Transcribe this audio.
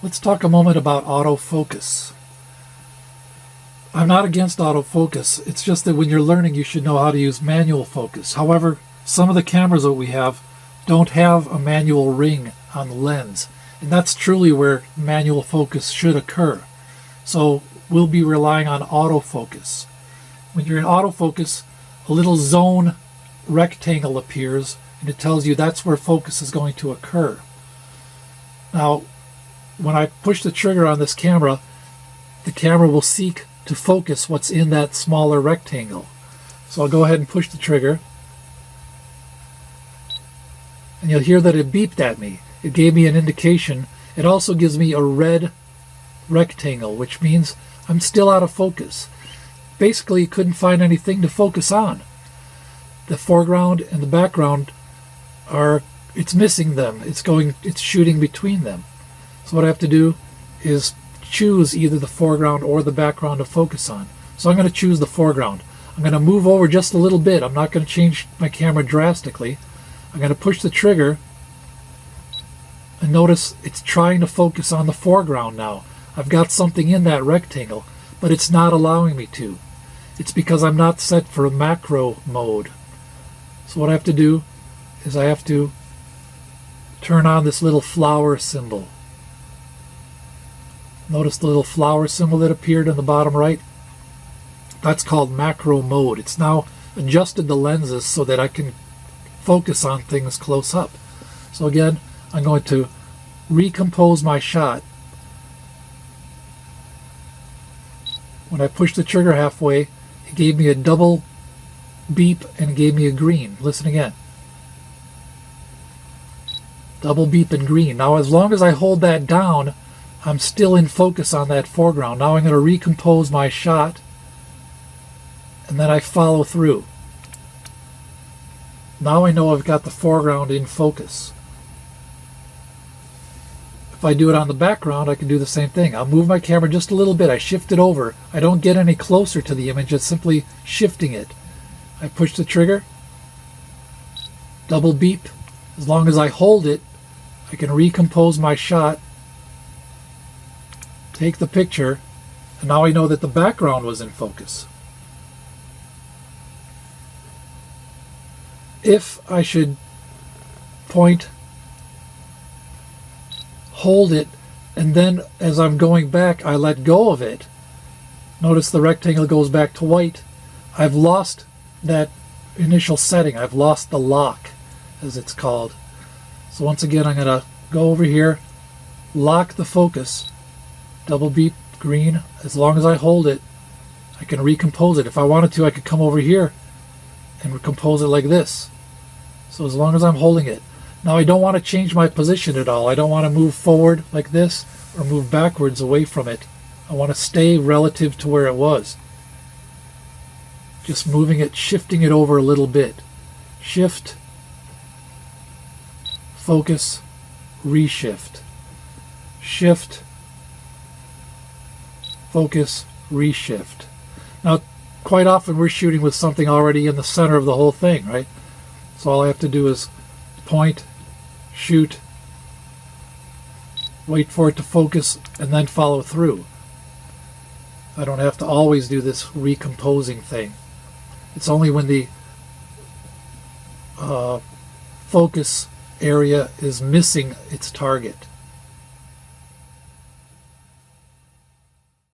Let's talk a moment about autofocus. I'm not against autofocus. It's just that when you're learning, you should know how to use manual focus. However, some of the cameras that we have don't have a manual ring on the lens. And that's truly where manual focus should occur. So we'll be relying on autofocus. When you're in autofocus, a little zone rectangle appears and it tells you that's where focus is going to occur. Now, when I push the trigger on this camera, the camera will seek to focus what's in that smaller rectangle. So I'll go ahead and push the trigger. And you'll hear that it beeped at me. It gave me an indication. It also gives me a red rectangle, which means I'm still out of focus. Basically, couldn't find anything to focus on. The foreground and the background it's missing them. It's shooting between them. So what I have to do is choose either the foreground or the background to focus on. So I'm going to choose the foreground. I'm going to move over just a little bit. I'm not going to change my camera drastically. I'm going to push the trigger, and notice it's trying to focus on the foreground now. I've got something in that rectangle, but it's not allowing me to. It's because I'm not set for a macro mode. So what I have to do is I have to turn on this little flower symbol. Notice the little flower symbol that appeared in the bottom right? That's called macro mode. It's now adjusted the lenses so that I can focus on things close up. So again, I'm going to recompose my shot. When I pushed the trigger halfway, it gave me a double beep and gave me a green. Listen again. Double beep and green. Now as long as I hold that down, I'm still in focus on that foreground. Now I'm going to recompose my shot, and then I follow through. Now I know I've got the foreground in focus. If I do it on the background, I can do the same thing. I'll move my camera just a little bit. I shift it over. I don't get any closer to the image. It's simply shifting it. I push the trigger. Double beep. As long as I hold it, I can recompose my shot, take the picture, and now I know that the background was in focus. If I should point, hold it, and then as I'm going back, I let go of it, notice the rectangle goes back to white. I've lost that initial setting. I've lost the lock, as it's called. So once again, I'm going to go over here, lock the focus, double beep, green. As long as I hold it, I can recompose it. If I wanted to, I could come over here and recompose it like this. So as long as I'm holding it. Now I don't want to change my position at all. I don't want to move forward like this or move backwards away from it. I want to stay relative to where it was. Just moving it, shifting it over a little bit. Shift, focus, reshift. Shift, focus, reshift. Now, quite often we're shooting with something already in the center of the whole thing, right? So all I have to do is point, shoot, wait for it to focus, and then follow through. I don't have to always do this recomposing thing. It's only when the focus area is missing its target.